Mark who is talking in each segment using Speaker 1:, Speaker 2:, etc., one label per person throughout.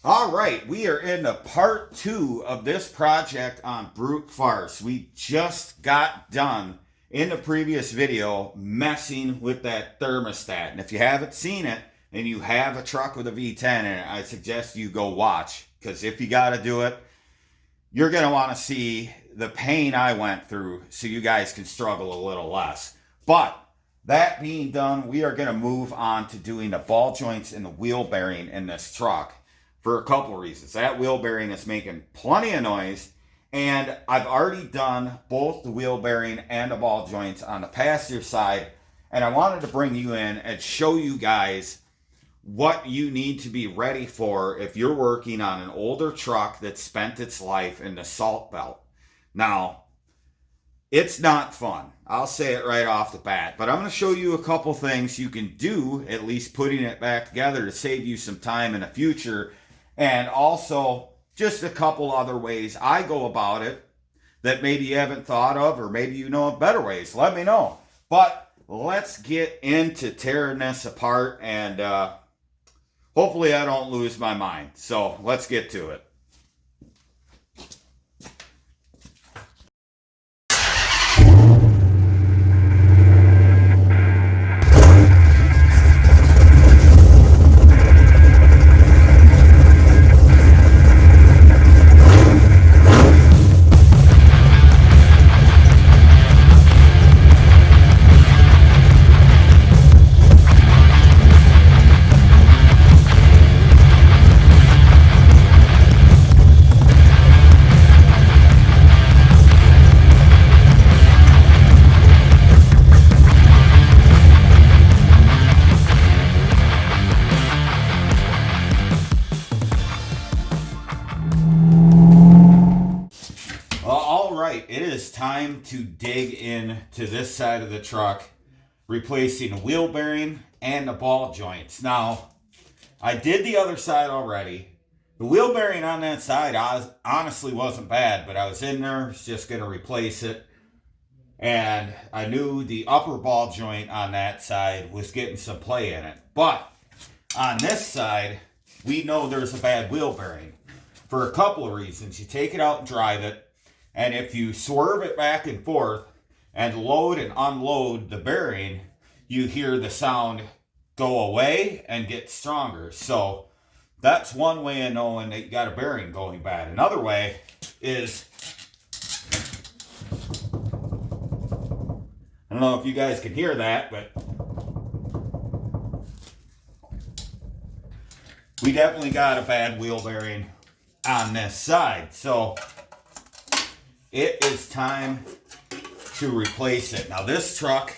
Speaker 1: All right, we are in the part 2 of this project on Brute Farce. We just got done in the previous video messing with that thermostat. And if you haven't seen it and you have a truck with a V10 in it, I suggest you go watch. Because if you got to do it, you're going to want to see the pain I went through so you guys can struggle a little less. But that being done, we are going to move on to doing the ball joints and the wheel bearing in this truck for a couple of reasons. That wheel bearing is making plenty of noise, and I've already done both the wheel bearing and the ball joints on the passenger side, and I wanted to bring you in and show you guys what you need to be ready for if you're working on an older truck that spent its life in the salt belt. Now, it's not fun. I'll say it right off the bat. But I'm going to show you a couple things you can do, at least putting it back together to save you some time in the future. And also just a couple other ways I go about it that maybe you haven't thought of, or maybe you know of better ways. Let me know. But let's get into tearing this apart, and hopefully I don't lose my mind. So let's get to it. It is time to dig into this side of the truck, replacing the wheel bearing and the ball joints. Now, I did the other side already. The wheel bearing on that side honestly wasn't bad, but I was in there, was just going to replace it. And I knew the upper ball joint on that side was getting some play in it. But on this side, we know there's a bad wheel bearing for a couple of reasons. You take it out and drive it, and if you swerve it back and forth and load and unload the bearing, you hear the sound go away and get stronger. So that's one way of knowing that you got a bearing going bad. Another way is, I don't know if you guys can hear that, but we definitely got a bad wheel bearing on this side. So it is time to replace it. Now, this truck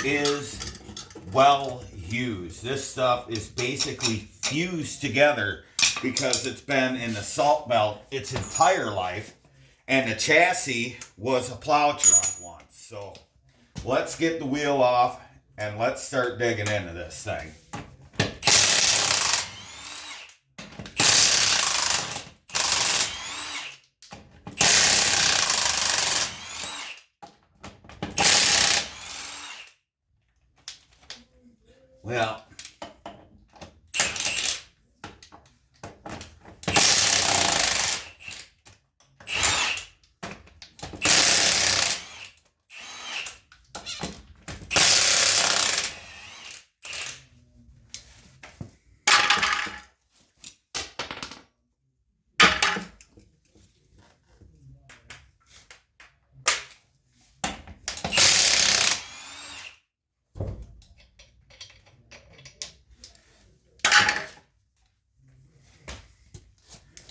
Speaker 1: is well used. This stuff is basically fused together because it's been in the salt belt its entire life, and the chassis was a plow truck once. So let's get the wheel off and let's start digging into this thing. Well,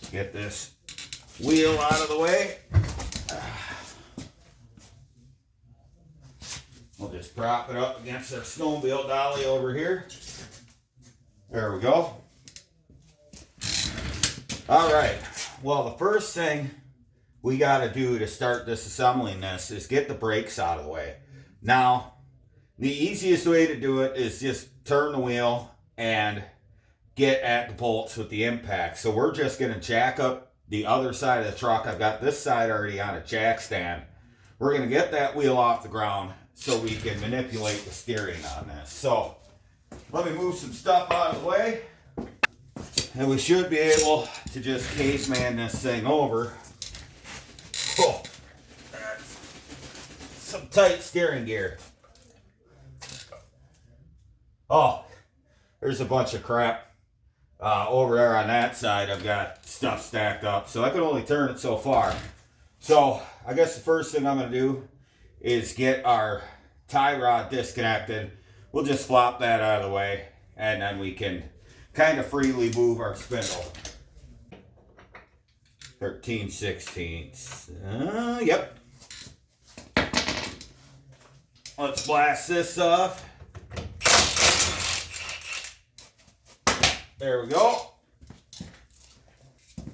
Speaker 1: get this wheel out of the way. We'll just prop it up against our snowmobile dolly over here. There we go. All right. Well, the first thing we got to do to start disassembling this is get the brakes out of the way. Now, the easiest way to do it is just turn the wheel and get at the bolts with the impact. So we're just going to jack up the other side of the truck. I've got this side already on a jack stand. We're going to get that wheel off the ground so we can manipulate the steering on this. So let me move some stuff out of the way. And we should be able to just caveman this thing over. Oh, that's some tight steering gear. Oh, there's a bunch of crap. Over there on that side, I've got stuff stacked up, so I can only turn it so far. So I guess the first thing I'm going to do is get our tie rod disconnected. We'll just flop that out of the way, and then we can kind of freely move our spindle. 13/16. Yep. Let's blast this off. There we go.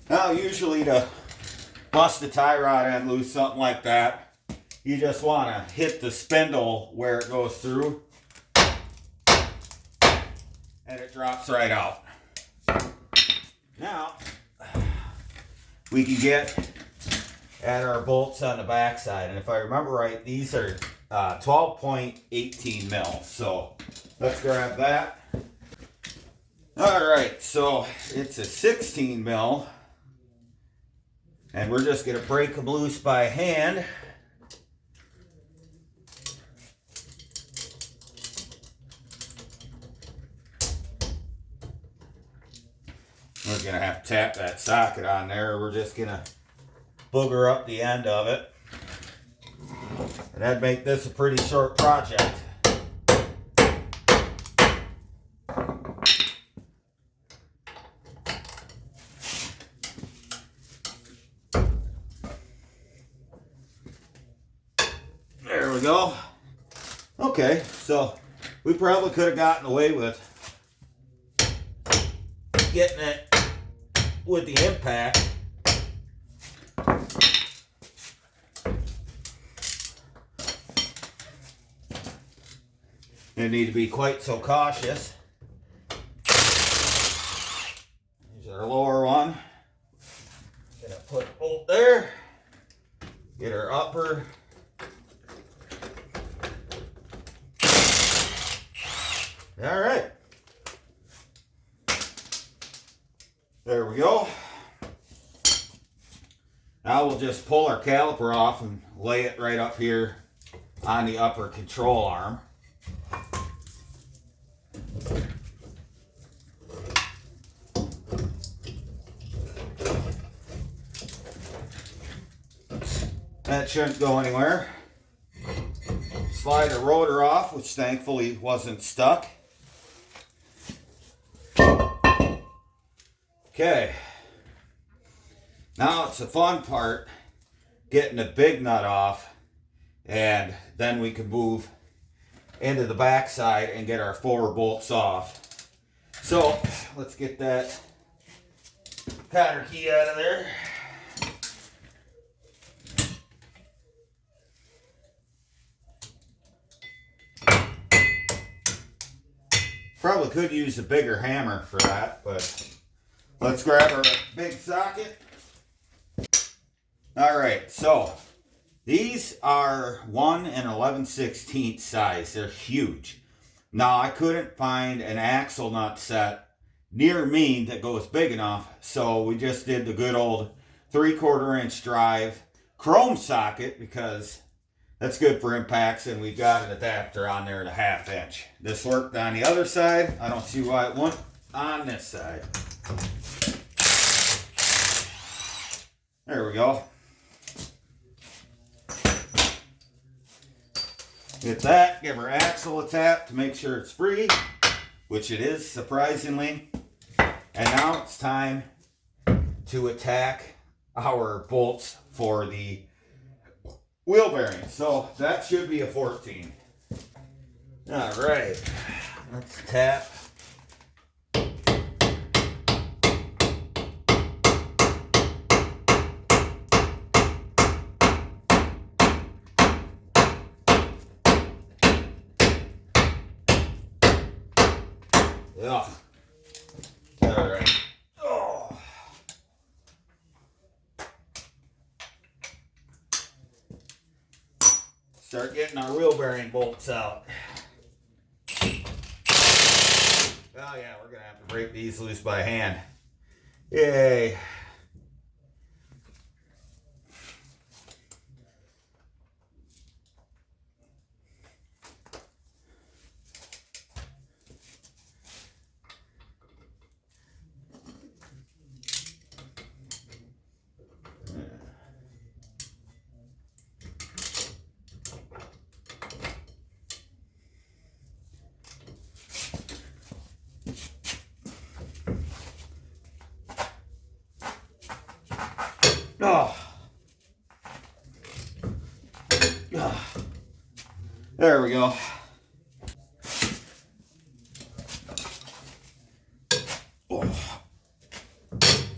Speaker 1: Now, usually to bust the tie rod and lose something like that, you just want to hit the spindle where it goes through, and it drops right out. Now, we can get at our bolts on the back side, and if I remember right, these are 12.18 mil. So let's grab that. All right, so it's a 16 mil, and we're just going to break them loose by hand. We're going to have to tap that socket on there. We're just going to booger up the end of it. And that'd make this a pretty short project. There we go. Okay, so we probably could have gotten away with getting it with the impact. You need to be quite so cautious. Here's our lower one. Gonna put a bolt there. Get our upper. All right. There we go. Now we'll just pull our caliper off and lay it right up here on the upper control arm. That shouldn't go anywhere. Slide the rotor off, which thankfully wasn't stuck. Okay. Now it's the fun part, getting the big nut off, and then we can move into the back side and get our 4 bolts off. So let's get that cotter key out of there. Probably could use a bigger hammer for that, but let's grab our big socket. All right, so these are 1 11/16 size. They're huge. Now, I couldn't find an axle nut set near me that goes big enough, so we just did the good old 3/4 inch drive chrome socket, because that's good for impacts, and we've got an adapter on there at 1/2 inch. This worked on the other side. I don't see why it won't on this side. There we go. Get that, give our axle a tap to make sure it's free, which it is, surprisingly. And now it's time to attack our bolts for the wheel bearing. So that should be a 14. All right, let's tap. Ugh. All right. Oh. Start getting our wheel bearing bolts out. Oh yeah, we're gonna have to break these loose by hand. Yay. Oh. Oh. There we go. Oh.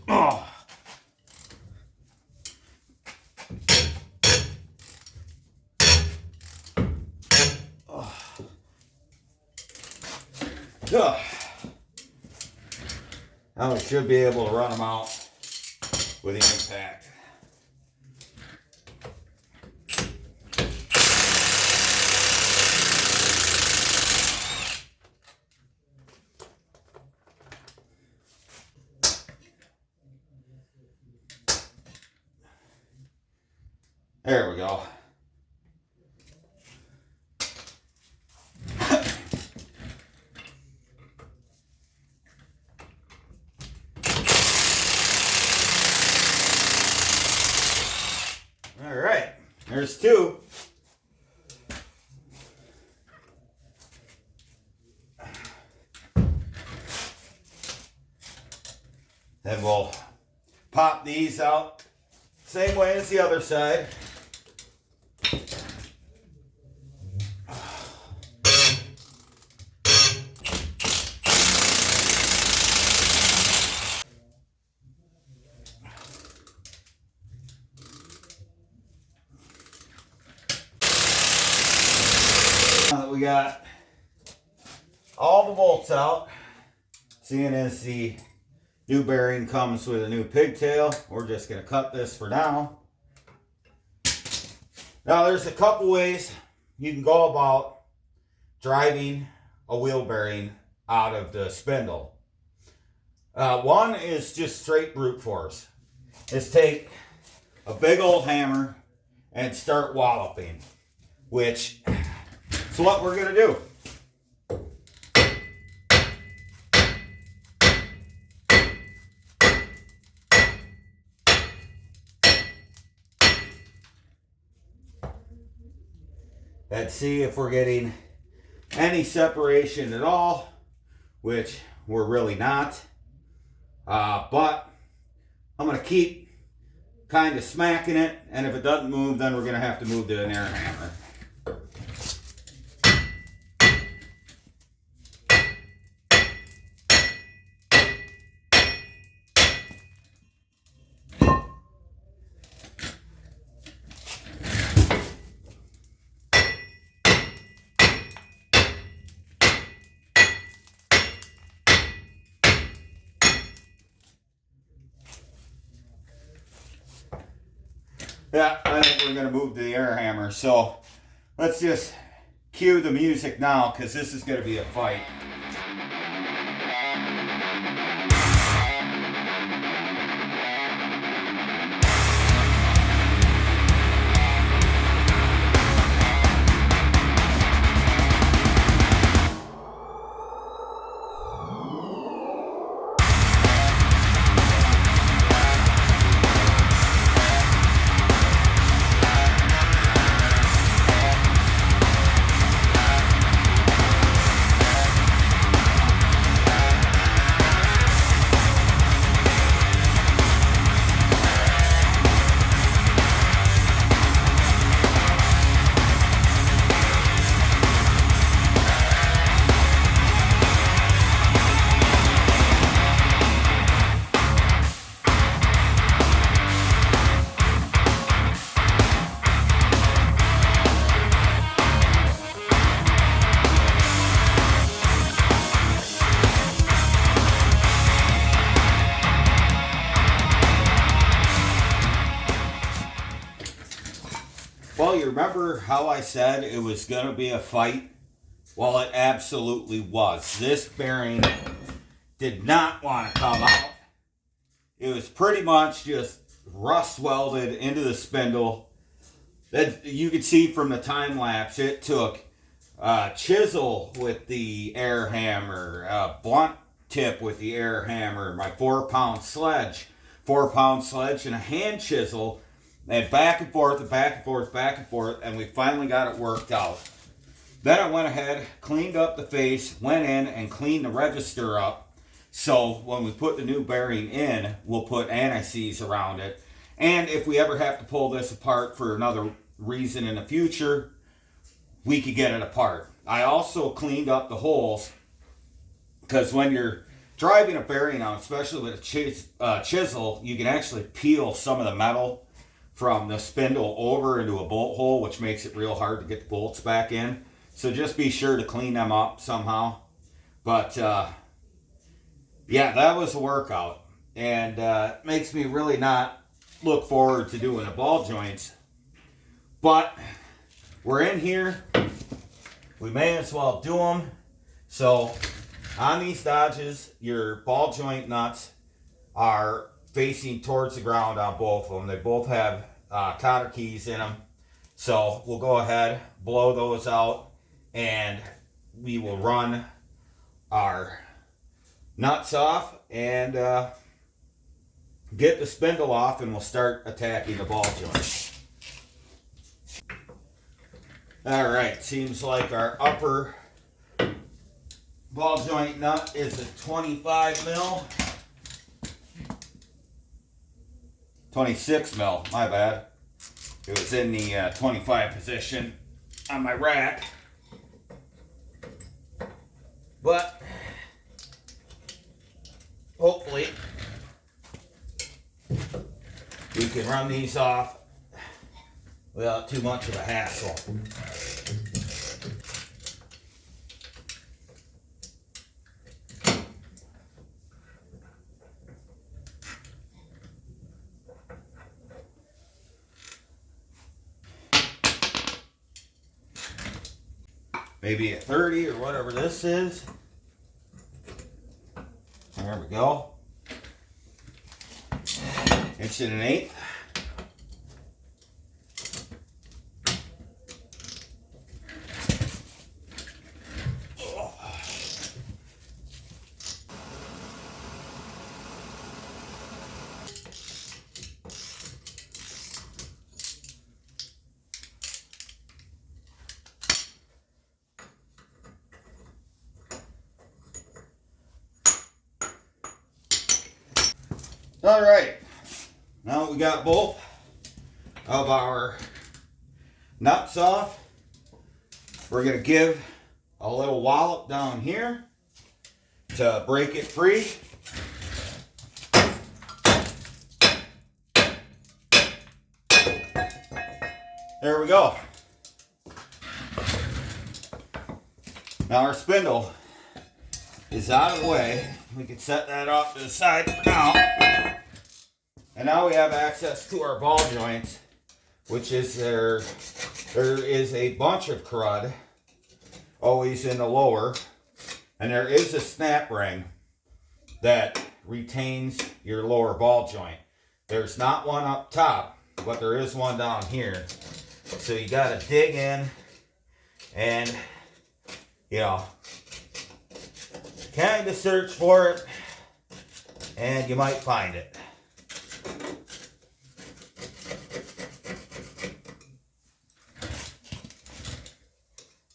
Speaker 1: Oh. Oh. Now we should be able to run them out with the impact. There we go. All right, there's two. Then we'll pop these out same way as the other side. Now that we got all the bolts out, seeing as the new bearing comes with a new pigtail, we're just going to cut this for now. Now there's a couple ways you can go about driving a wheel bearing out of the spindle. One is just straight brute force. Is take a big old hammer and start walloping, which is what we're going to do. Let's see if we're getting any separation at all, which we're really not. But I'm going to keep kind of smacking it, and if it doesn't move, then we're going to have to move to an air hammer. Yeah, I think we're going to move to the air hammer. So let's just cue the music now, because this is going to be a fight. Well, you remember how I said it was going to be a fight? Well, it absolutely was. This bearing did not want to come out. it was pretty much just rust welded into the spindle. That you could see from the time lapse. It took a chisel with the air hammer, a blunt tip with the air hammer, my 4-pound sledge, and a hand chisel, and back and forth and back and forth, back and forth, and we finally got it worked out. Then I went ahead, cleaned up the face, went in and cleaned the register up. So when we put the new bearing in, we'll put anti-seize around it. And if we ever have to pull this apart for another reason in the future, we could get it apart. I also cleaned up the holes, because when you're driving a bearing out, especially with a chisel, you can actually peel some of the metal from the spindle over into a bolt hole, which makes it real hard to get the bolts back in. So just be sure to clean them up somehow. But yeah, that was a workout, and it makes me really not look forward to doing the ball joints. But we're in here, we may as well do them. So on these Dodges, your ball joint nuts are facing towards the ground on both of them. They both have cotter keys in them. So we'll go ahead, blow those out, and we will run our nuts off and get the spindle off, and we'll start attacking the ball joint. All right, seems like our upper ball joint nut is a 25 mil. 26 mil, my bad. It was in the 25 position on my rack. But hopefully we can run these off without too much of a hassle. Maybe a 30 or whatever this is. There we go. 1 1/8. All right, now we got both of our nuts off. We're going to give a little wallop down here to break it free. There we go. Now our spindle is out of the way. We can set that off to the side for now. And now we have access to our ball joints, which is there is a bunch of crud always in the lower, and there is a snap ring that retains your lower ball joint. There's not one up top, but there is one down here. So you got to dig in and, you know, kind of search for it, and you might find it.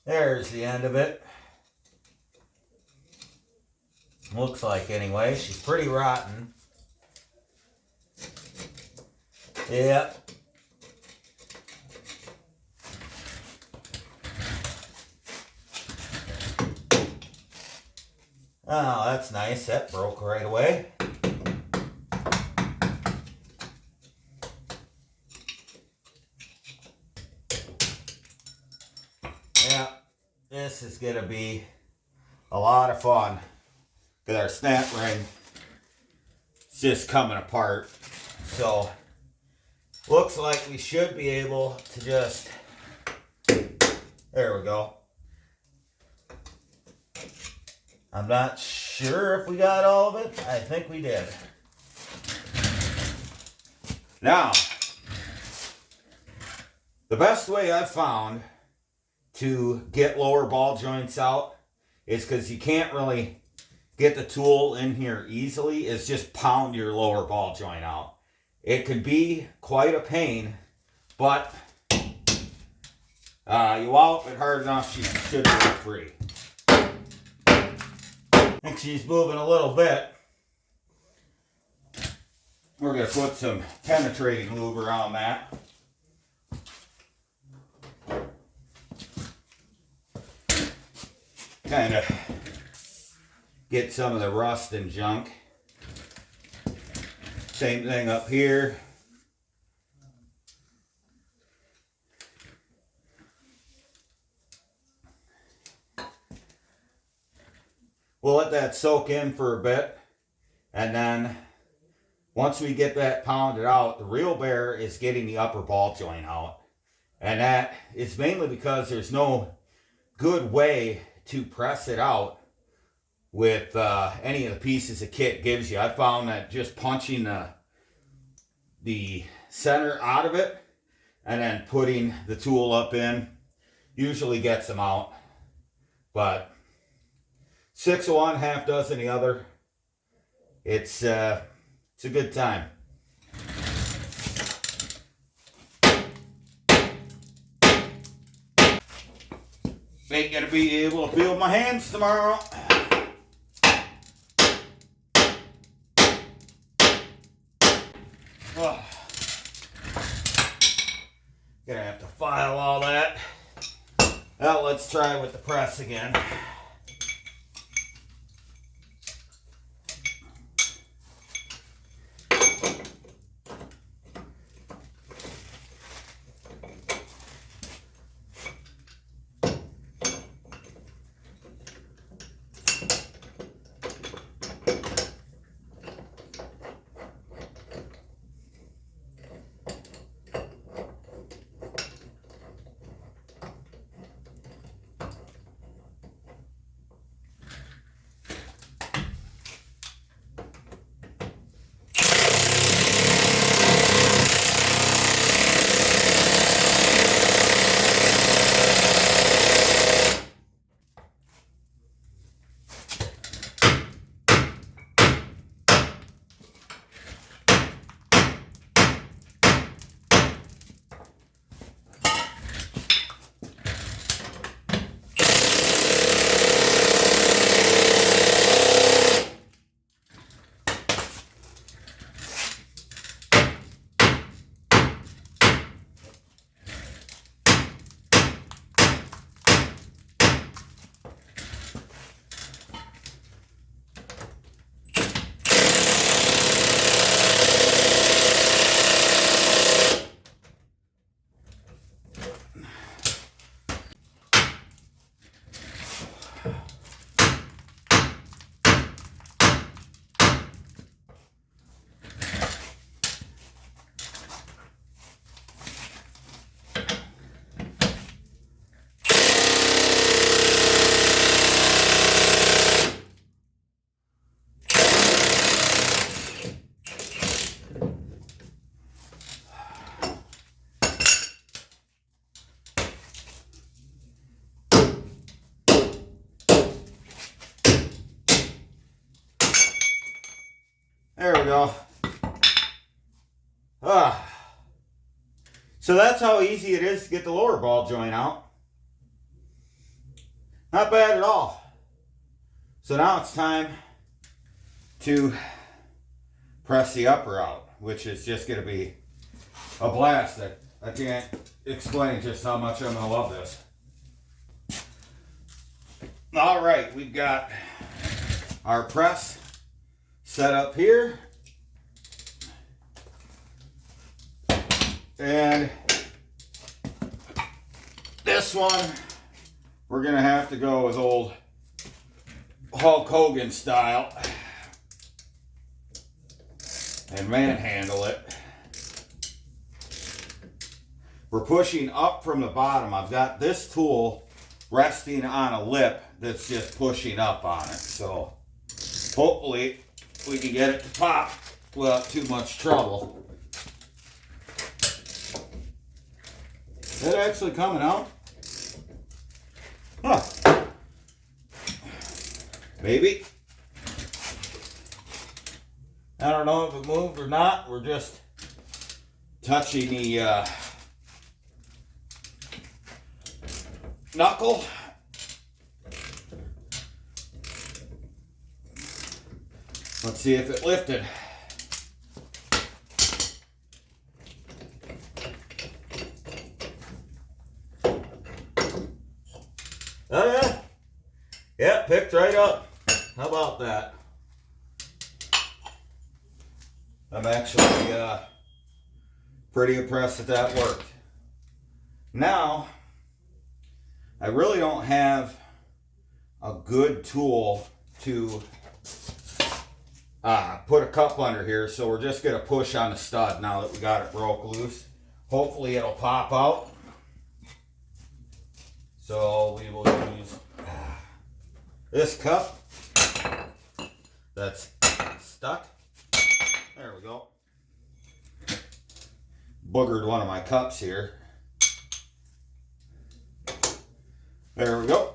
Speaker 1: There's the end of it. Looks like, anyway. She's pretty rotten. Yep. Oh, that's nice. That broke right away. Yeah, this is going to be a lot of fun. Because our snap ring is just coming apart. So, looks like we should be able to just... There we go. I'm not sure if we got all of it. I think we did. Now, the best way I've found to get lower ball joints out is, because you can't really get the tool in here easily, is just pound your lower ball joint out. It can be quite a pain, but you wallop it hard enough, she should be free. I think she's moving a little bit. We're going to put some penetrating lube around that. Kind of get some of the rust and junk. Same thing up here. We'll let that soak in for a bit, and then once we get that pounded out, the real bear is getting the upper ball joint out. And that is mainly because there's no good way to press it out with any of the pieces the kit gives you. I found that just punching the center out of it and then putting the tool up in usually gets them out. But 6 of one, half dozen the other. It's a good time. Ain't gonna be able to feel my hands tomorrow. Oh. Gonna have to file all that. Now let's try with the press again. There we go. So that's how easy it is to get the lower ball joint out. Not bad at all. So now it's time to press the upper out, which is just going to be a blast. I can't explain just how much I'm going to love this. All right, we've got our press set up here. And this one, we're going to have to go with old Hulk Hogan style and manhandle it. We're pushing up from the bottom. I've got this tool resting on a lip that's just pushing up on it. So hopefully we can get it to pop without too much trouble. Is that actually coming out? Huh. Maybe. I don't know if it moved or not. We're just touching the knuckle. Let's see if it lifted. Oh yeah. Yeah, picked right up. How about that? I'm actually pretty impressed that that worked. Now, I really don't have a good tool to put a cup under here, so we're just going to push on the stud now that we got it broke loose. Hopefully it'll pop out. So we will use this cup that's stuck. There we go. Boogered one of my cups here. There we go.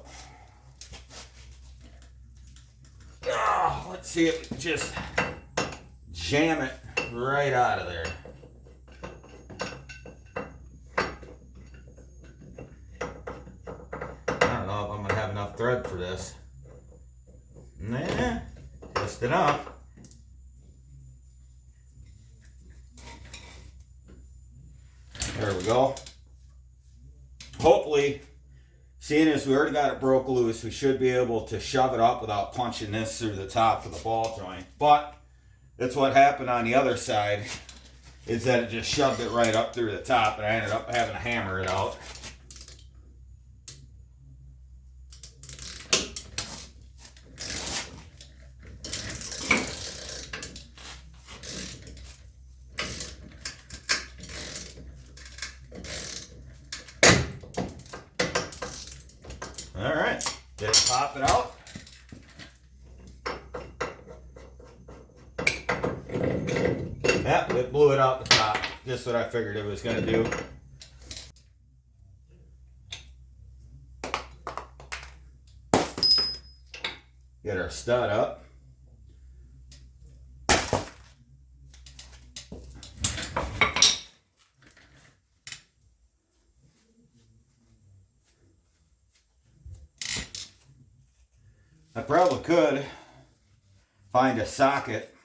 Speaker 1: Oh, let's see if we just jam it right out of there. I don't know if I'm going to have enough thread for this. Nah, just enough. There we go. Hopefully, seeing as we already got it broke loose, we should be able to shove it up without punching this through the top of the ball joint. But that's what happened on the other side, is that it just shoved it right up through the top, and I ended up having to hammer it out. All right, did it pop it out? Yep, it blew it out the top. Just what I figured it was going to do. Get our stud up. I probably could find a socket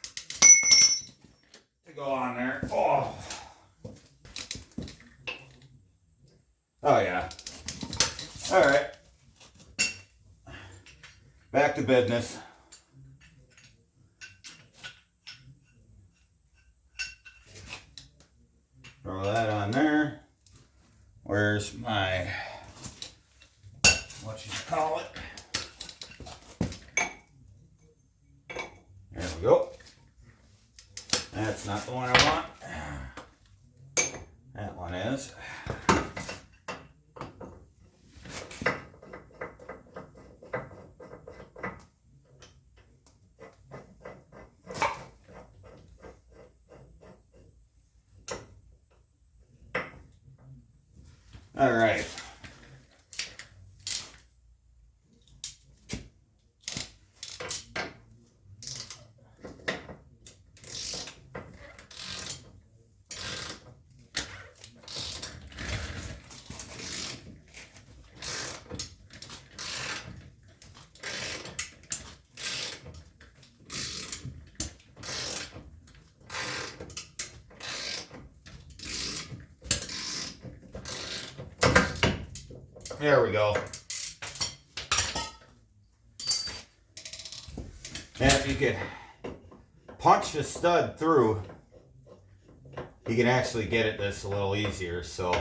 Speaker 1: to go on there. Oh, yeah. All right. Back to business. Throw that on there. Where's my, what you call it? There we go. That's not the one I want. That one is. All right. There we go. And if you could punch the stud through, you can actually get at this a little easier. So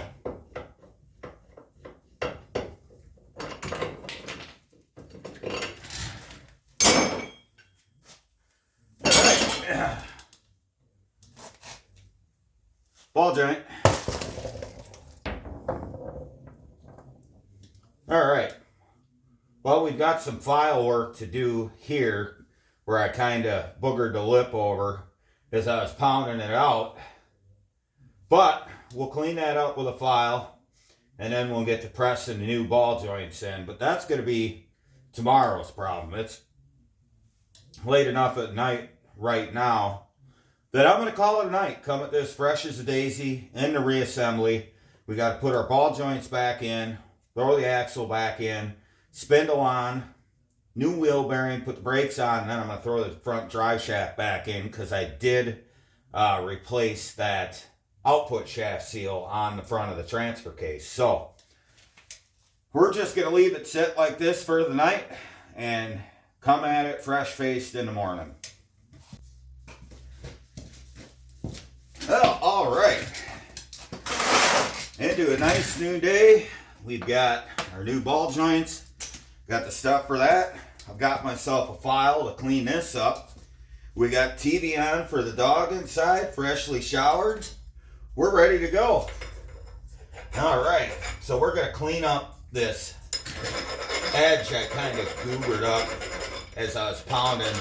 Speaker 1: ball joint. All right. Well, we've got some file work to do here where I kind of boogered the lip over as I was pounding it out. But we'll clean that up with a file and then we'll get to pressing the new ball joints in. But that's going to be tomorrow's problem. It's late enough at night right now that I'm going to call it a night. Come at this fresh as a daisy in the reassembly. We got to put our ball joints back in, throw the axle back in, spindle on, new wheel bearing, put the brakes on, and then I'm going to throw the front drive shaft back in because I did replace that output shaft seal on the front of the transfer case. So we're just going to leave it sit like this for the night and come at it fresh-faced in the morning. Well, all right. Into a nice new day. We've got our new ball joints. Got the stuff for that. I've got myself a file to clean this up. We got TV on for the dog inside, freshly showered. We're ready to go. All right, so we're gonna clean up this edge I kind of goobered up as I was pounding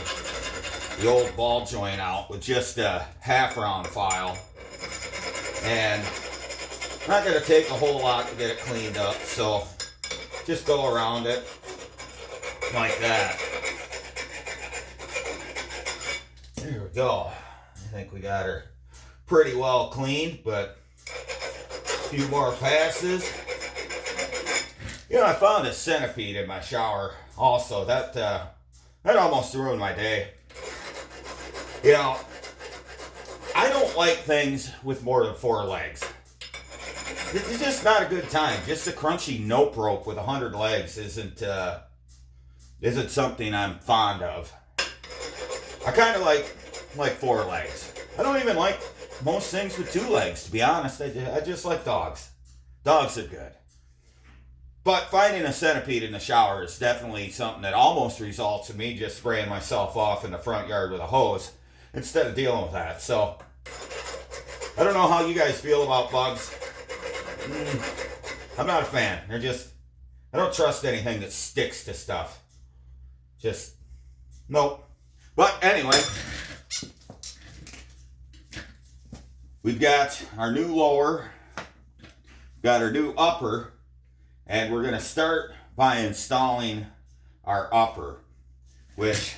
Speaker 1: the old ball joint out with just a half round file. And not gonna take a whole lot to get it cleaned up, so just go around it like that. There we go. I think we got her pretty well cleaned, but a few more passes. You know, I found a centipede in my shower also. That almost ruined my day. You know, I don't like things with more than 4 legs. It's just not a good time. Just a crunchy nope rope with 100 legs isn't something I'm fond of. I kind of like 4 legs. I don't even like most things with 2 legs, to be honest. I just like dogs. Dogs are good. But finding a centipede in the shower is definitely something that almost results in me just spraying myself off in the front yard with a hose instead of dealing with that. So, I don't know how you guys feel about bugs. I'm not a fan. I don't trust anything that sticks to stuff. Just, nope. But anyway, we've got our new lower, got our new upper, and we're going to start by installing our upper, which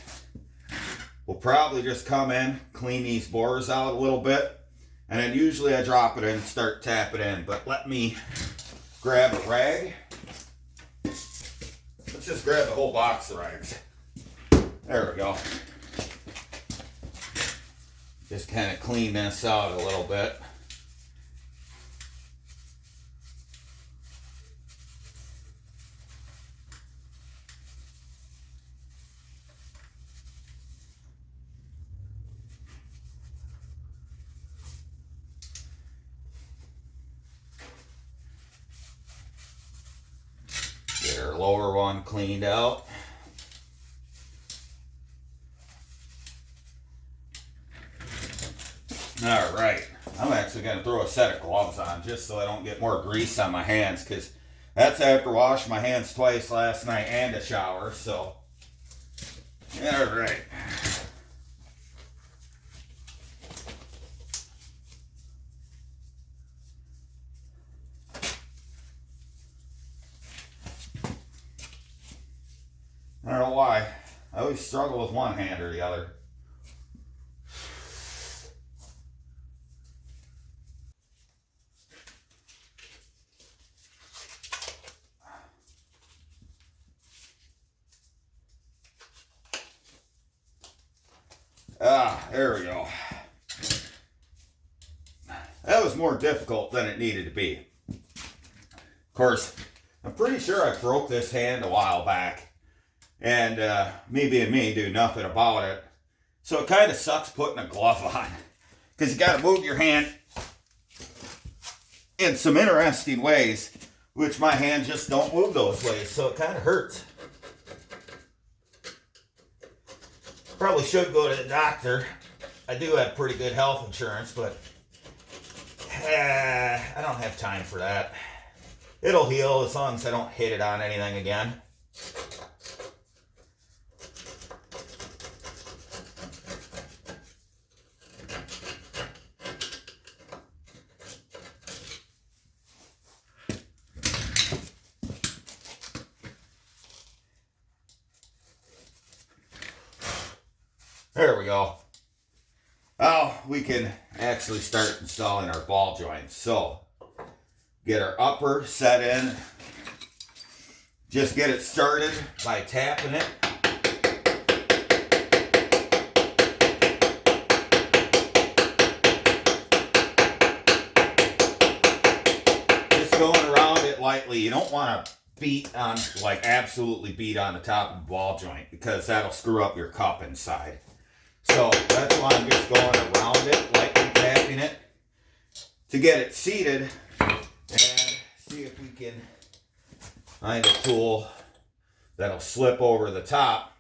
Speaker 1: will probably just come in, clean these bores out a little bit, and then usually I drop it in and start tapping in. But let me grab a rag. Let's just grab the whole box of rags. There we go. Just kind of clean this out a little bit. Get our lower one cleaned out. All right, I'm actually going to throw a set of gloves on just so I don't get more grease on my hands, because that's after washing my hands twice last night and a shower. So, all right. I don't know why. I always struggle with one hand or the other. There we go. That was more difficult than it needed to be. Of course, I'm pretty sure I broke this hand a while back, and me being me, do nothing about it. So it kind of sucks putting a glove on, because you got to move your hand in some interesting ways, which my hand just don't move those ways, so it kind of hurts. Probably should go to the doctor. I do have pretty good health insurance, but I don't have time for that. It'll heal as long as I don't hit it on anything again. There we go. Now we can actually start installing our ball joints. So get our upper set in. Just get it started by tapping it. Just going around it lightly. You don't want to beat on, like absolutely beat on the top of the ball joint, because that'll screw up your cup inside. So that's why I'm just going around it, lightly tapping it to get it seated, and see if we can find a tool that'll slip over the top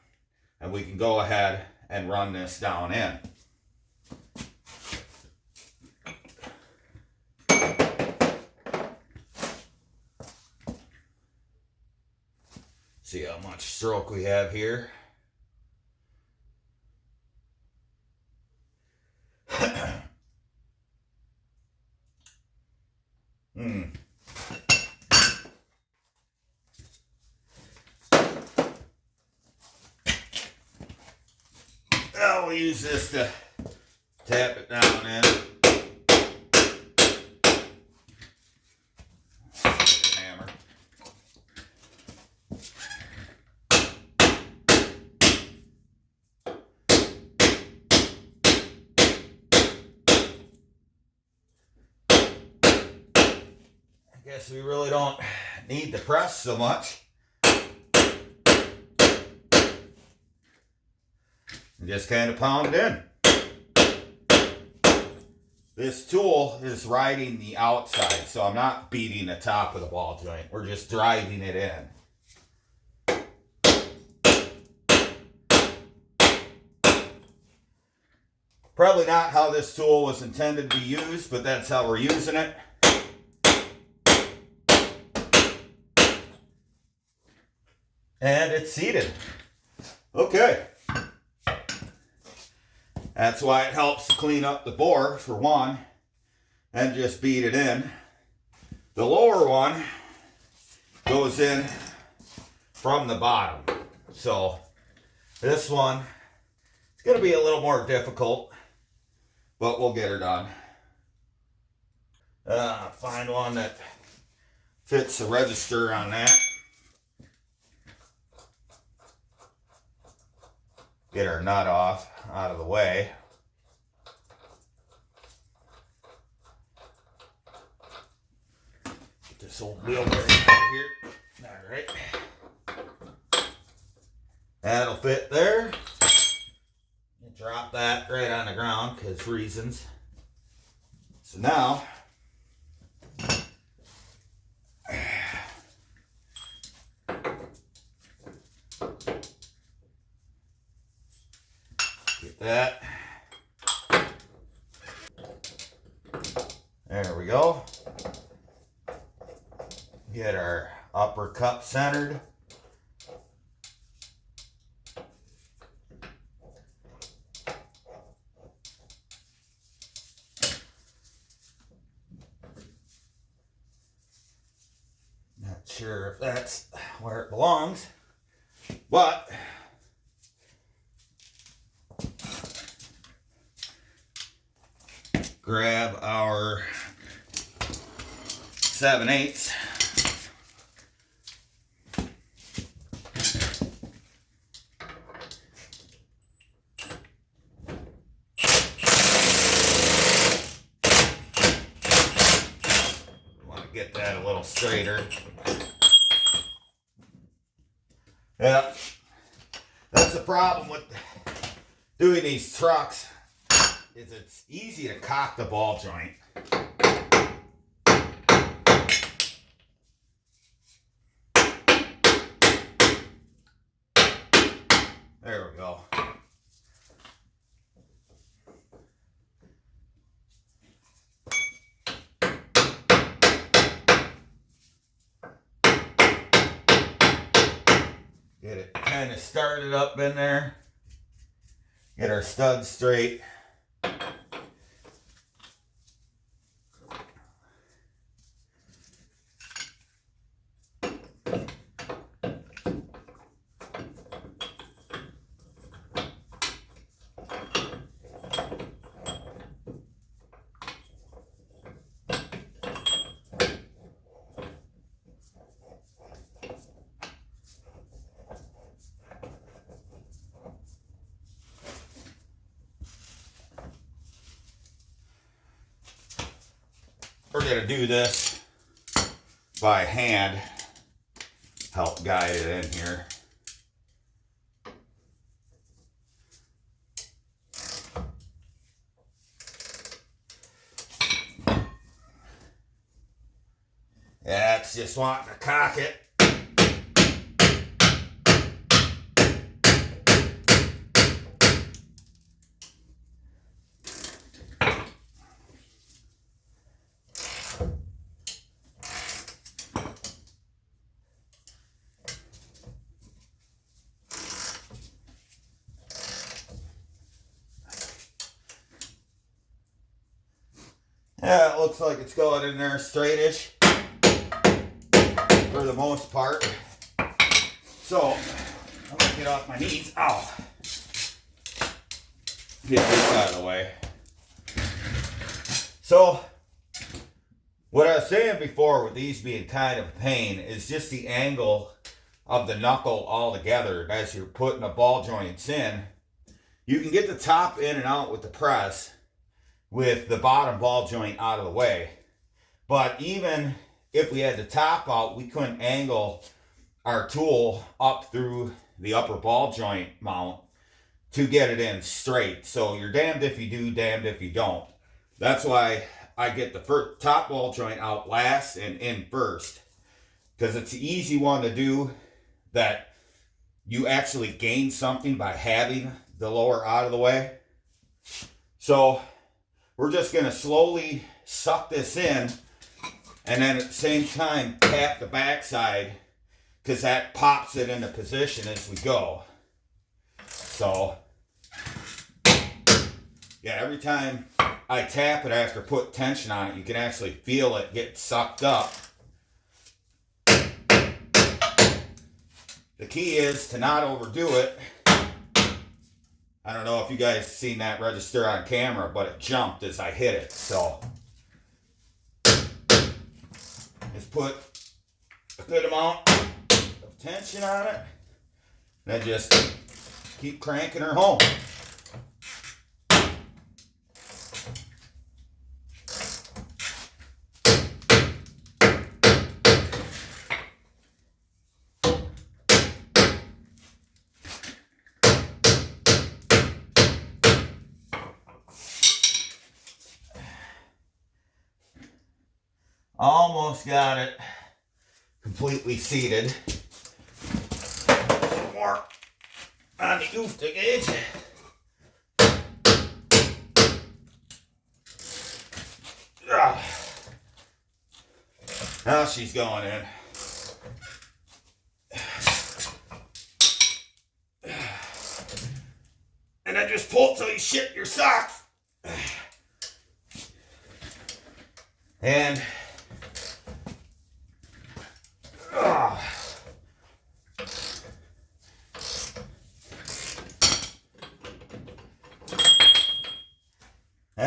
Speaker 1: and we can go ahead and run this down in. See how much stroke we have here. We'll use this to tap it down in. Hammer. I guess we really don't need to press so much. And just kind of pound it in. This tool is riding the outside, so I'm not beating the top of the ball joint. We're just driving it in. Probably not how this tool was intended to be used, but that's how we're using it. And it's seated. Okay. That's why it helps to clean up the bore, for one, and just beat it in. The lower one goes in from the bottom. So this one, it's going to be a little more difficult, but we'll get her done. Find one that fits the register on that. Get our nut off out of the way. Get this old wheel bearing out here. Alright. That'll fit there. And drop that right on the ground because reasons. So now that. There we go. Get our upper cup centered. Not sure if that's where it belongs, but grab our 7/8. Want to get that a little straighter. Yeah, that's the problem with doing these trucks. Is it's easy to cock the ball joint. There we go. Get it kind of started up in there. Get our studs straight. we're going to do this by hand. Help guide it in here. That's just wanting to cock it. Yeah, it looks like it's going in there straightish for the most part. So, I'm going to get off my knees. Ow. Get this out of the way. So, what I was saying before with these being kind of a pain is just the angle of the knuckle all together as you're putting the ball joints in. You can get the top in and out with the press with the bottom ball joint out of the way. But even if we had the top out, we couldn't angle our tool up through the upper ball joint mount to get it in straight. So you're damned if you do, damned if you don't. That's why I get the top ball joint out last and in first, because it's the easy one to do that you actually gain something by having the lower out of the way. So we're just going to slowly suck this in and then at the same time tap the backside because that pops it into position as we go. So, yeah, every time I tap it after put tension on it, you can actually feel it get sucked up. The key is to not overdo it. I don't know if you guys seen that register on camera, but it jumped as I hit it. So just put a good amount of tension on it. Then just keep cranking her home. Almost got it completely seated. Some more on the oofta gauge. Now she's going in. And then just pull till you shit your socks. And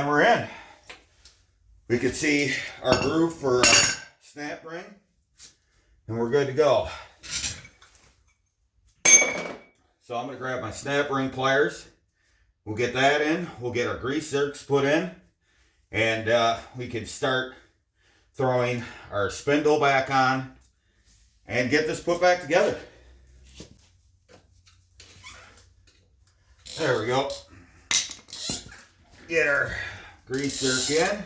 Speaker 1: we're in. We can see our groove for our snap ring, and we're good to go. So I'm going to grab my snap ring pliers. We'll get that in. We'll get our grease zerks put in, and we can start throwing our spindle back on and get this put back together. There we go. Get our grease zerk in.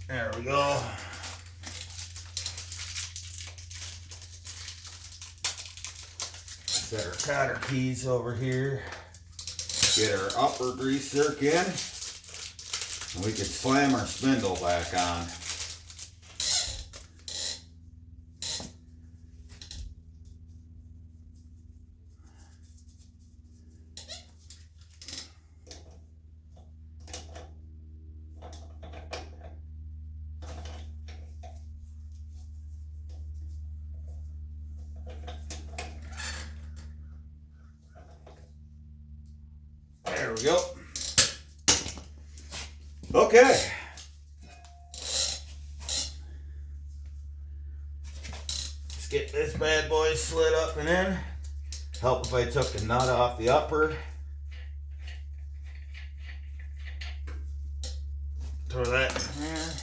Speaker 1: There we go. Set our cotter keys over here. Get our upper grease zerk in. And we can slam our spindle back on. There There we go. Okay. Let's get this bad boy slid up and in. Help if I took the nut off the upper. Throw that in there.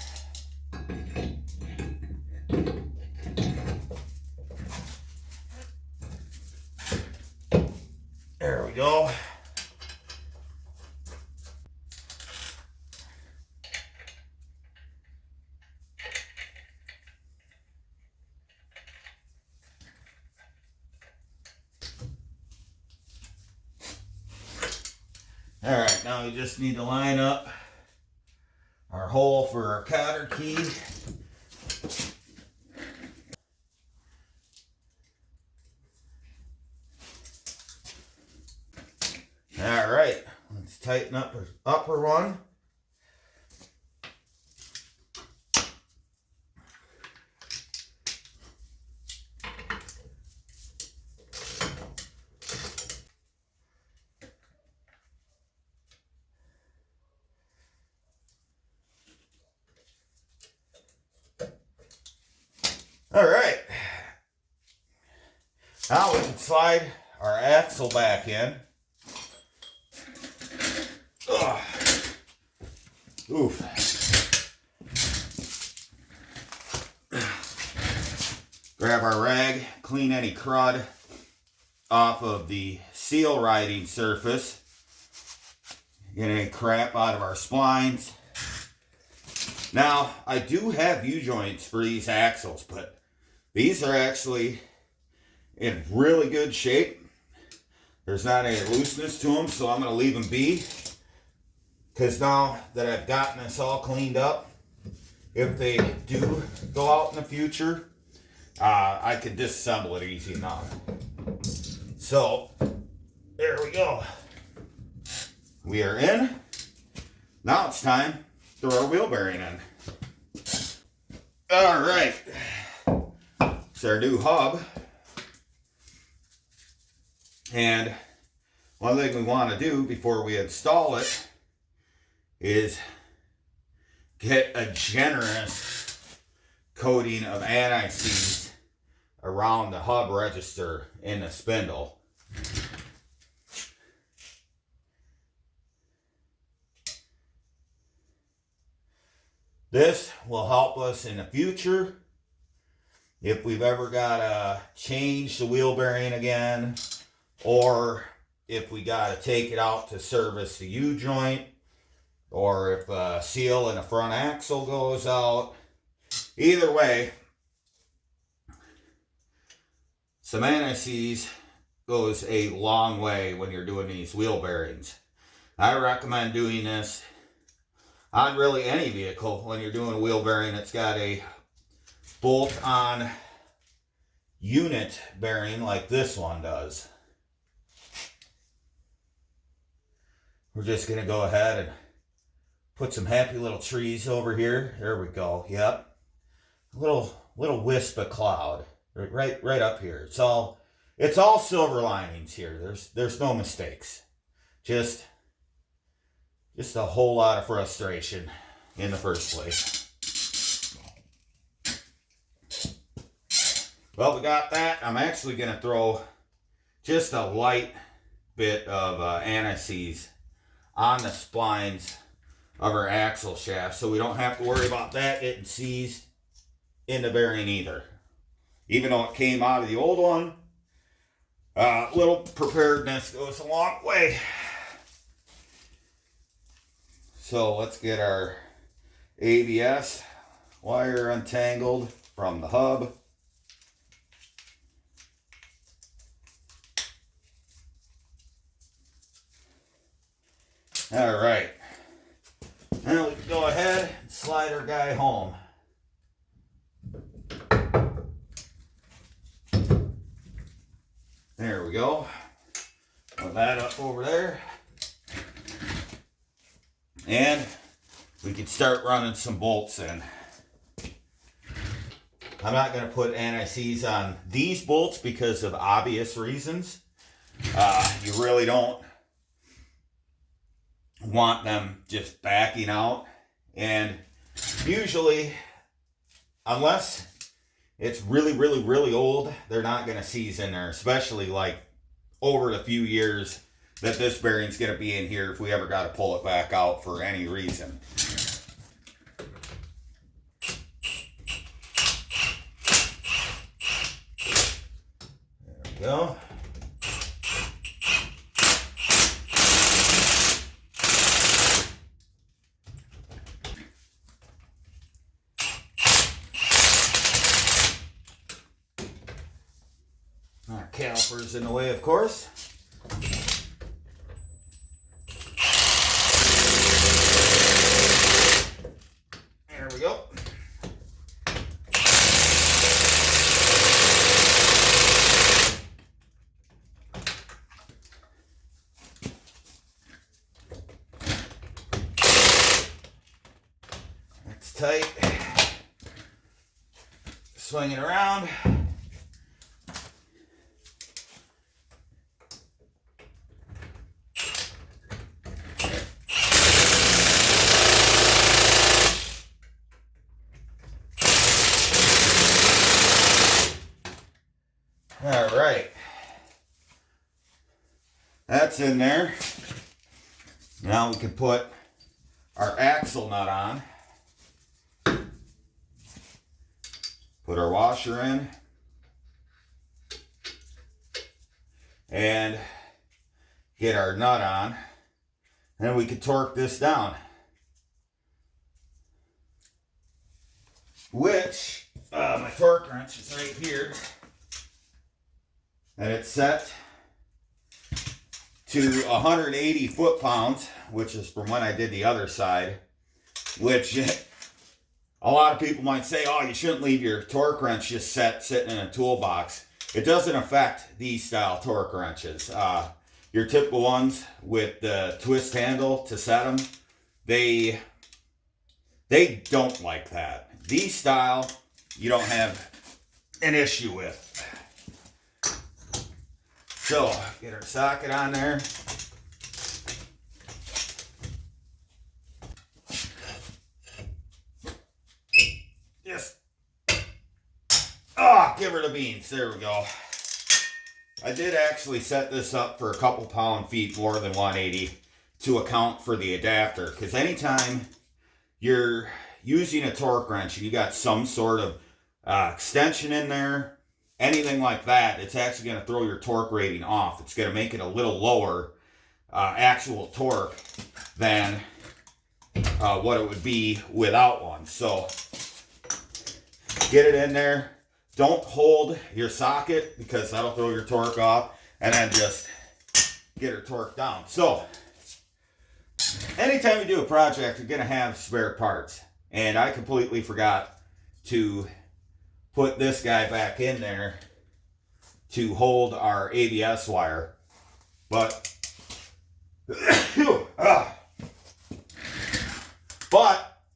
Speaker 1: There we go. All right, now we just need to line up our hole for our cotter key. All right, let's tighten up our upper one. All right, now we can slide our axle back in. Ugh. Oof. Grab our rag, clean any crud off of the seal riding surface. Get any crap out of our splines. Now, I do have U-joints for these axles, but these are actually in really good shape. There's not any looseness to them, so I'm going to leave them be. Because now that I've gotten this all cleaned up, if they do go out in the future, I can disassemble it easy enough. So, there we go. We are in. Now it's time to throw our wheel bearing in. All right. It's our new hub. And one thing we want to do before we install it is get a generous coating of anti-seize around the hub register in the spindle. This will help us in the future if we've ever got to change the wheel bearing again, or if we got to take it out to service the U-joint, or if a seal in the front axle goes out. Either way, some anti-seize goes a long way when you're doing these wheel bearings. I recommend doing this on really any vehicle when you're doing a wheel bearing that's got a bolt-on unit bearing like this one does. We're just going to go ahead and put some happy little trees over here. There we go. Yep. A little wisp of cloud right up here. It's all silver linings here. There's no mistakes. Just a whole lot of frustration in the first place. Well, we got that. I'm actually going to throw just a light bit of anti-seize on the splines of our axle shaft, so we don't have to worry about that getting seized in the bearing either. Even though it came out of the old one, little preparedness goes a long way. So let's get our ABS wire untangled from the hub. All right. Now we can go ahead and slide our guy home. There we go. Put that up over there. And we can start running some bolts in. I'm not going to put anti-seize on these bolts because of obvious reasons. You really don't want them just backing out. And usually, unless it's really, really, really old, they're not going to seize in there, especially like over the few years that this bearing's going to be in here if we ever got to pull it back out for any reason. There we go. Our caliper's in the way, of course. There we go. That's tight. Swing it around. All right, that's in there. Now we can put our axle nut on, put our washer in, and get our nut on, and we can torque this down, which my torque wrench is right here. And it's set to 180 foot-pounds, which is from when I did the other side, which a lot of people might say, oh, you shouldn't leave your torque wrench just sitting in a toolbox. It doesn't affect these style torque wrenches. Your typical ones with the twist handle to set them, they don't like that. These style, you don't have an issue with. So, get our socket on there. Just, give her the beans. There we go. I did actually set this up for a couple pound-feet more than 180 to account for the adapter. Because anytime you're using a torque wrench and you got some sort of extension in there, anything like that, it's actually going to throw your torque rating off. It's going to make it a little lower actual torque than what it would be without one. So get it in there. Don't hold your socket because that'll throw your torque off, and then just get her torqued down. So anytime you do a project, you're going to have spare parts. And I completely forgot to put this guy back in there to hold our ABS wire. But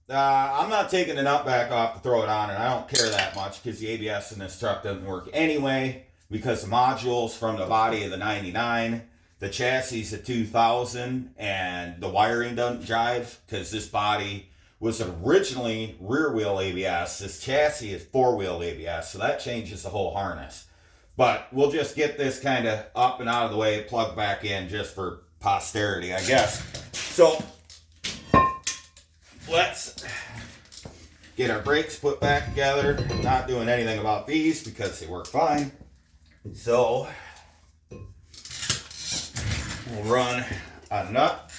Speaker 1: I'm not taking the nut back off to throw it on, and I don't care that much because the ABS in this truck doesn't work anyway, because the modules from the body of the 99, the chassis is a 2000, and the wiring doesn't jive because this body was originally rear wheel ABS. This chassis is four wheel ABS, so that changes the whole harness. But we'll just get this kind of up and out of the way, plug back in just for posterity, I guess. So let's get our brakes put back together. I'm not doing anything about these because they work fine. So we'll run a nut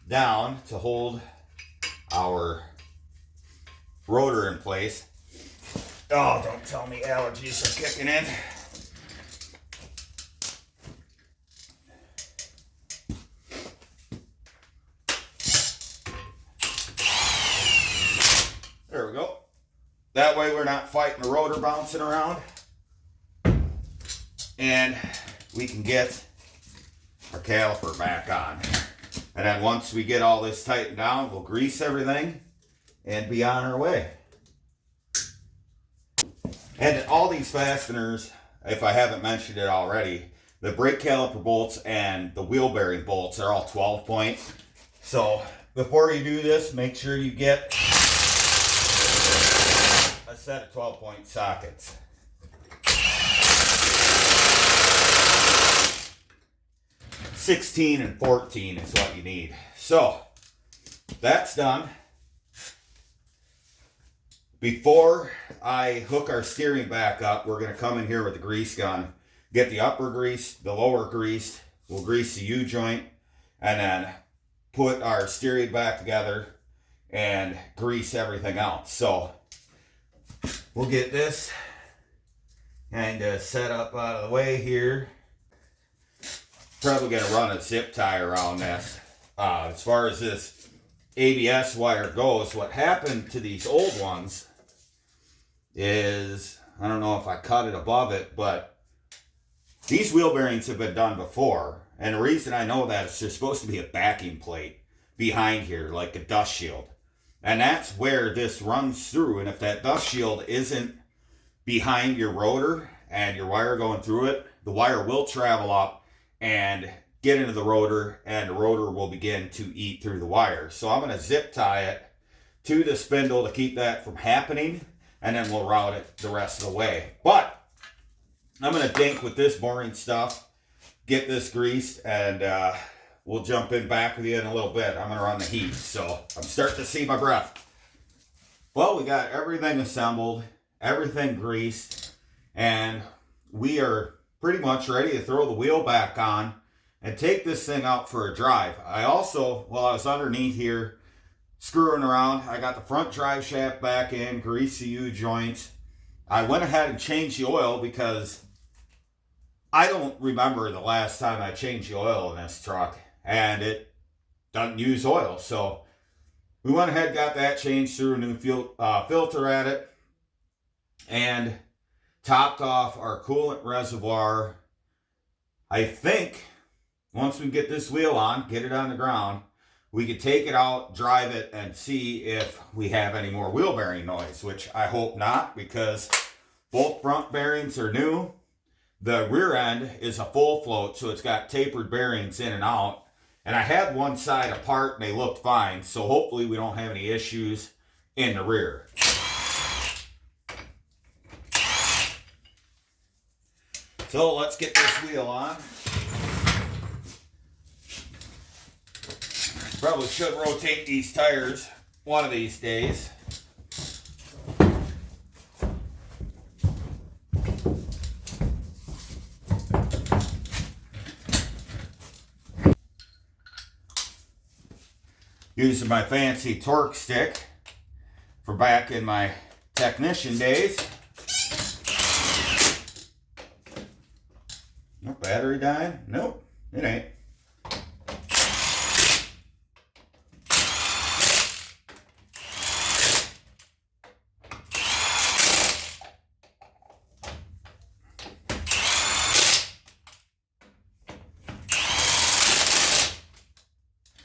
Speaker 1: down to hold our rotor in place. Oh, don't tell me allergies are kicking in. There we go. That way we're not fighting the rotor bouncing around. And we can get our caliper back on. And then once we get all this tightened down, we'll grease everything and be on our way. And all these fasteners, if I haven't mentioned it already, the brake caliper bolts and the wheel bearing bolts are all 12 point. So before you do this, make sure you get a set of 12-point sockets. $16 and $14 is what you need. So that's done. Before I hook our steering back up, we're going to come in here with the grease gun, get the upper grease, the lower grease. We'll grease the U-joint and then put our steering back together and grease everything else. So we'll get this kind of set up out of the way here. Probably going to run a zip tie around this. As far as this ABS wire goes, what happened to these old ones is, I don't know if I cut it above it, but these wheel bearings have been done before. And the reason I know that is there's supposed to be a backing plate behind here, like a dust shield. And that's where this runs through. And if that dust shield isn't behind your rotor and your wire going through it, the wire will travel up and get into the rotor, and the rotor will begin to eat through the wire. So I'm going to zip tie it to the spindle to keep that from happening, and then we'll route it the rest of the way. But I'm going to dink with this boring stuff, get this greased, and we'll jump in back with you in a little bit. I'm going to run the heat, so I'm starting to see my breath. Well, we got everything assembled, everything greased, and we are pretty much ready to throw the wheel back on and take this thing out for a drive. I also, while I was underneath here screwing around, I got the front drive shaft back in, greased the U-joints. I went ahead and changed the oil because I don't remember the last time I changed the oil in this truck, and it doesn't use oil. So we went ahead and got that changed, through a new filter at it, and topped off our coolant reservoir. I think once we get this wheel on, get it on the ground, we could take it out, drive it, and see if we have any more wheel bearing noise, which I hope not, because both front bearings are new. The rear end is a full float, so it's got tapered bearings in and out. And I had one side apart and they looked fine, so hopefully we don't have any issues in the rear. So let's get this wheel on. Probably should rotate these tires one of these days. Using my fancy torque stick for back in my technician days. No battery dying? Nope, it ain't.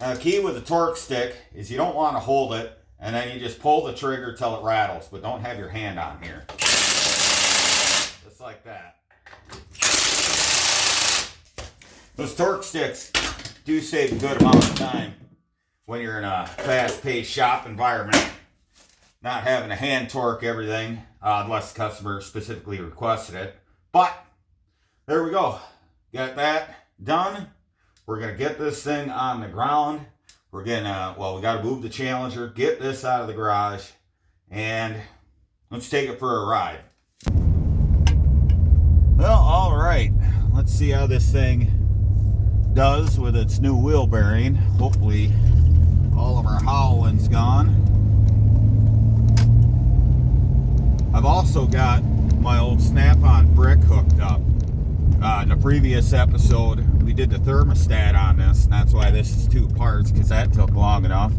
Speaker 1: Now, the key with the torque stick is you don't want to hold it, and then you just pull the trigger till it rattles, but don't have your hand on here. Just like that. Those torque sticks do save a good amount of time when you're in a fast-paced shop environment, not having to hand torque everything, unless the customer specifically requested it. But there we go. Got that done. We're going to get this thing on the ground. We're going to, well, we got to move the Challenger, get this out of the garage, and let's take it for a ride. Well, all right. Let's see how this thing does with its new wheel bearing. Hopefully all of our howling's gone. I've also got my old snap-on brick hooked up. In the previous episode, we did the thermostat on this, and that's why this is two parts, because that took long enough.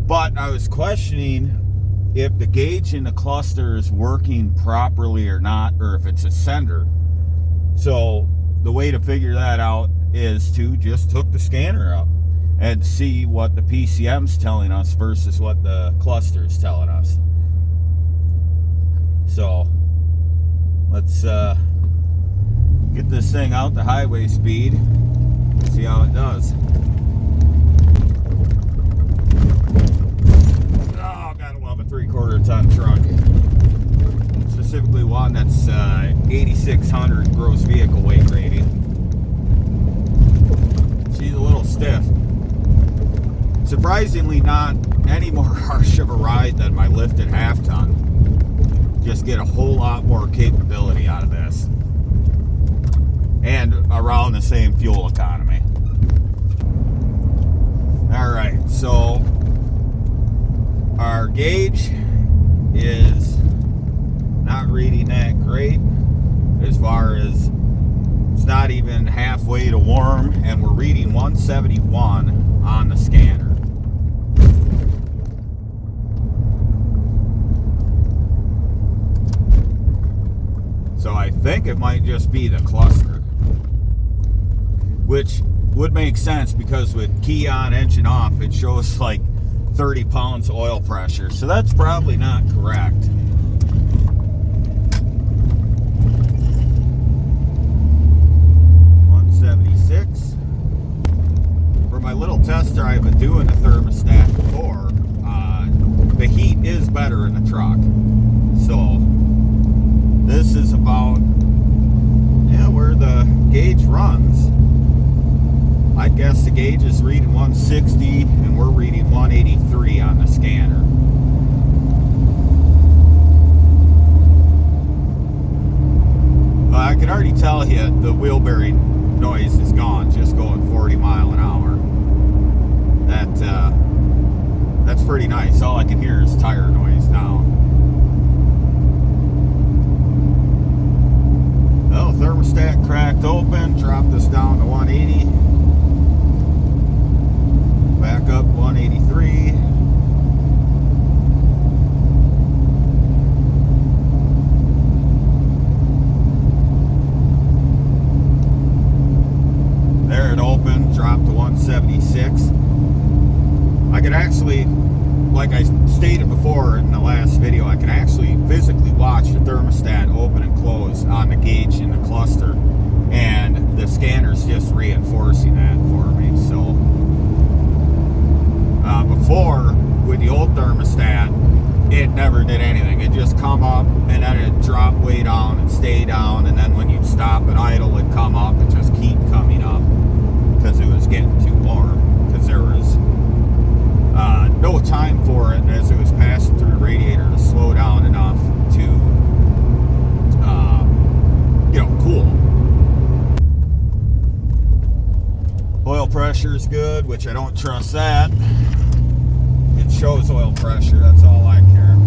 Speaker 1: But I was questioning if the gauge in the cluster is working properly or not, or if it's a sender. So the way to figure that out is to just hook the scanner up and see what the PCM's telling us versus what the cluster is telling us. So let's get this thing out to highway speed, see how it does. Surprisingly not any more harsh of a ride than my lifted half ton. Just get a whole lot more capability out of this. And around the same fuel economy. Alright, so our gauge is not reading that great as far as it's not even halfway to warm, and we're reading 171 on the scanner. So I think it might just be the cluster, which would make sense because with key on, engine off, it shows like 30 pounds oil pressure. So that's probably not correct. For my little test drive of doing the thermostat before, the heat is better in the truck. So this is about where the gauge runs. I guess the gauge is reading 160 and we're reading 183 on the scanner. I can already tell you the wheel bearing noise is gone, just going 40 miles an hour. That's pretty nice. All I can hear is tire noise now. Well, thermostat cracked open, dropped us down to 180. Back up 183. There it opened, dropped to 176. I could actually, like I stated before in the last video, I can actually physically watch the thermostat open and close on the gauge in the cluster, and the scanner's just reinforcing that for me. So before, with the old thermostat, it never did anything. It just come up and then it'd drop way down and stay down, and then when you'd stop and idle, it'd come up and just keep coming up because it was getting too warm, because there was no time for it as it was passing through the radiator to slow down enough to cool. Oil pressure is good, which I don't trust that. It shows oil pressure, that's all I care.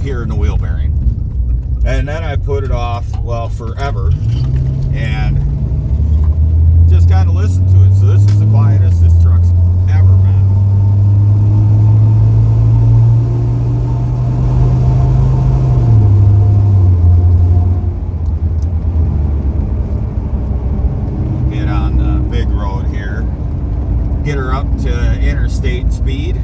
Speaker 1: Hearing the wheel bearing, and then I put it off, well, forever, and just kind of listened to it. So this is the quietest this truck's ever been. Get on the big road here, get her up to interstate speed.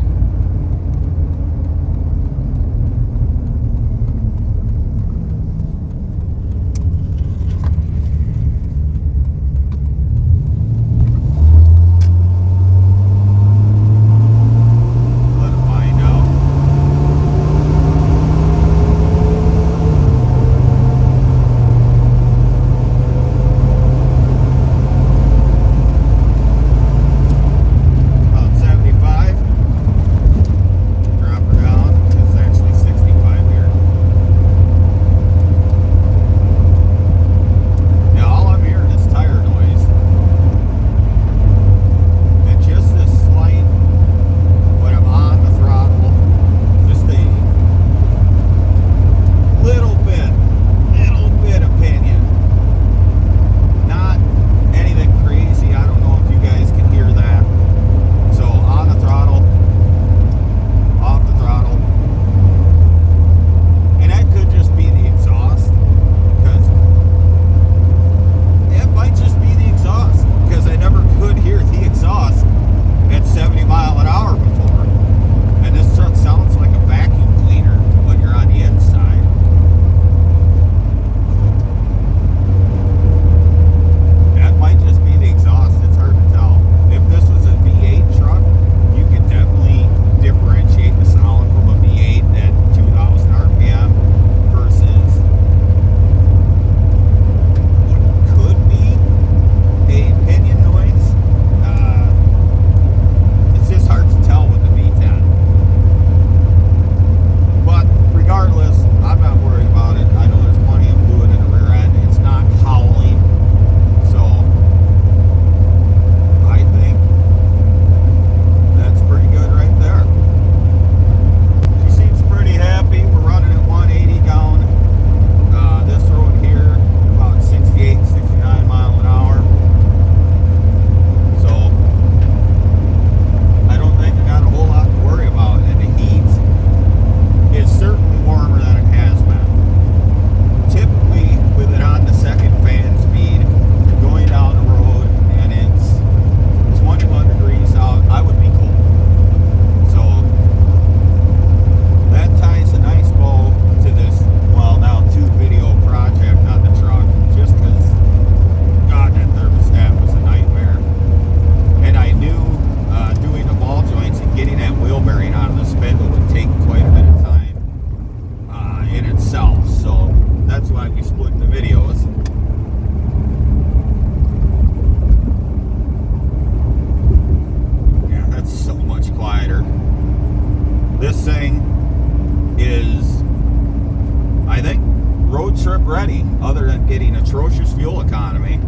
Speaker 1: already, other than getting atrocious fuel economy.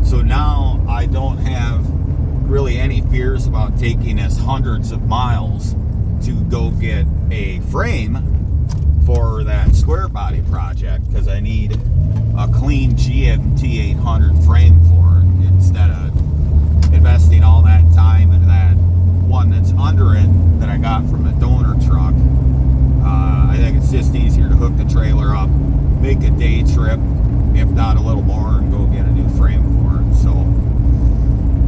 Speaker 1: So now I don't have really any fears about taking us hundreds of miles to go get a frame for that square body project, because I need a clean T.N.T 800 frame for it instead of investing all that time into that one that's under it that I got from the donor truck. I think it's just easier to hook the trailer up, make a day trip, if not a little more, and go get a new frame for it. So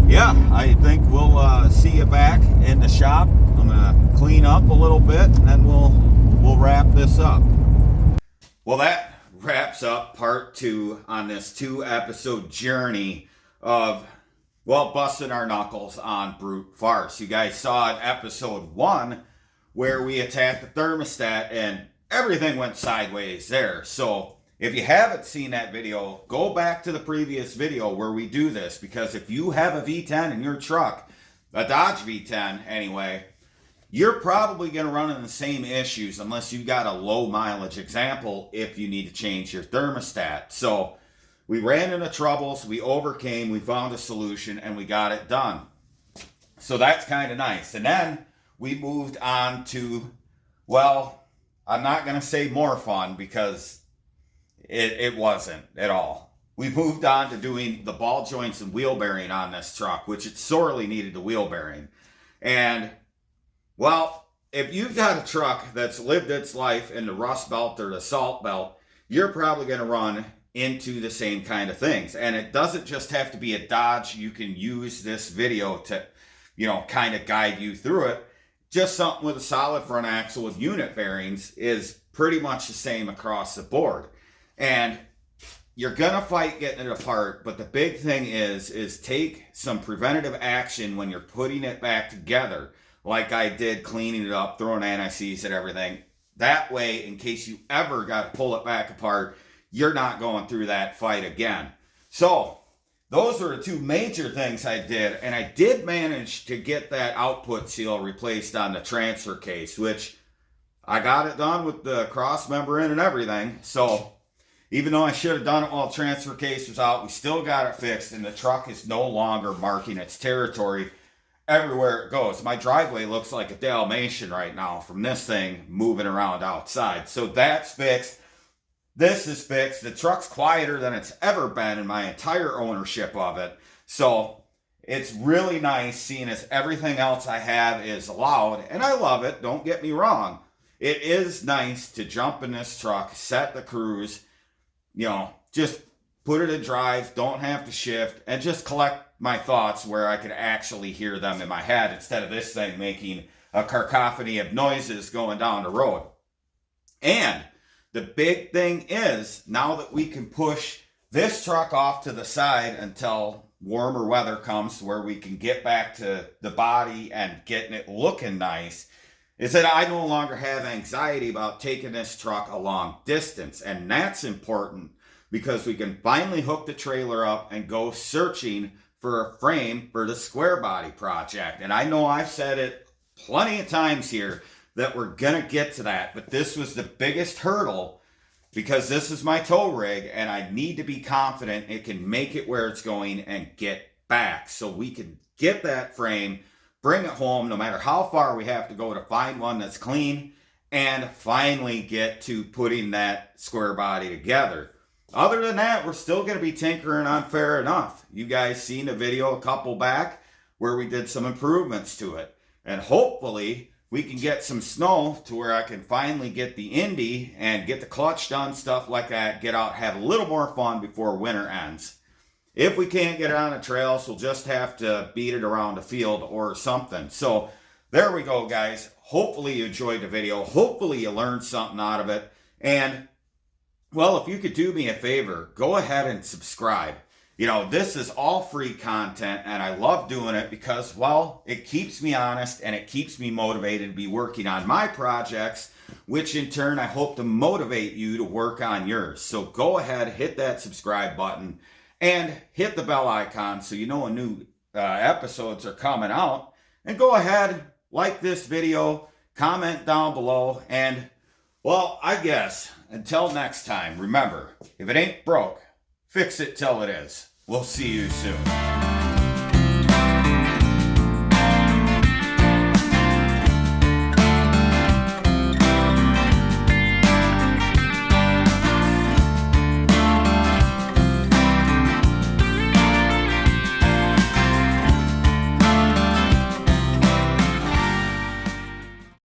Speaker 1: yeah, I think we'll see you back in the shop. I'm gonna clean up a little bit, and then we'll wrap this up. Well, that wraps up part 2 on this 2-episode journey of, well, busting our knuckles on Brute Farce. You guys saw in episode 1 where we attacked the thermostat and everything went sideways there. So if you haven't seen that video, go back to the previous video where we do this, because if you have a V10 in your truck, a Dodge V10 anyway, you're probably going to run into the same issues unless you've got a low mileage example if you need to change your thermostat. So we ran into troubles, we overcame, we found a solution, and we got it done. So that's kind of nice. And then we moved on to, well, I'm not going to say more fun, because it wasn't at all. We moved on to doing the ball joints and wheel bearing on this truck, which it sorely needed the wheel bearing. And, well, if you've got a truck that's lived its life in the Rust Belt or the Salt Belt, you're probably going to run into the same kind of things. And it doesn't just have to be a Dodge. You can use this video to, kind of guide you through it. Just something with a solid front axle with unit bearings is pretty much the same across the board. And you're going to fight getting it apart, but the big thing is take some preventative action when you're putting it back together, like I did, cleaning it up, throwing anti-seize at everything. That way, in case you ever got to pull it back apart, you're not going through that fight again. So those were the 2 major things I did, and I did manage to get that output seal replaced on the transfer case, which I got it done with the cross member in and everything. So even though I should have done it while the transfer case was out, we still got it fixed, and the truck is no longer marking its territory everywhere it goes. My driveway looks like a Dalmatian right now from this thing moving around outside. So that's fixed. This is fixed. The truck's quieter than it's ever been in my entire ownership of it. So it's really nice, seeing as everything else I have is loud, and I love it, don't get me wrong. It is nice to jump in this truck, set the cruise, just put it in drive, don't have to shift, and just collect my thoughts where I could actually hear them in my head instead of this thing making a cacophony of noises going down the road. And the big thing is, now that we can push this truck off to the side until warmer weather comes where we can get back to the body and getting it looking nice, is that I no longer have anxiety about taking this truck a long distance. And that's important, because we can finally hook the trailer up and go searching for a frame for the square body project. And I know I've said it plenty of times here that we're going to get to that, but this was the biggest hurdle, because this is my tow rig and I need to be confident it can make it where it's going and get back, so we can get that frame, bring it home, no matter how far we have to go to find one that's clean, and finally get to putting that square body together. Other than that, we're still going to be tinkering on Fair Enough. You guys seen a video a couple back where we did some improvements to it, and hopefully we can get some snow to where I can finally get the Indy and get the clutch done, stuff like that, get out, have a little more fun before winter ends. If we can't get it on the trails, we'll just have to beat it around the field or something. So there we go, guys. Hopefully you enjoyed the video. Hopefully you learned something out of it. And, well, if you could do me a favor, go ahead and subscribe. This is all free content, and I love doing it because, well, it keeps me honest and it keeps me motivated to be working on my projects, which in turn I hope to motivate you to work on yours. So go ahead, hit that subscribe button, and hit the bell icon so you know when new episodes are coming out. And go ahead, like this video, comment down below, and Well, I guess until next time, remember, if it ain't broke, fix it till it is. We'll see you soon.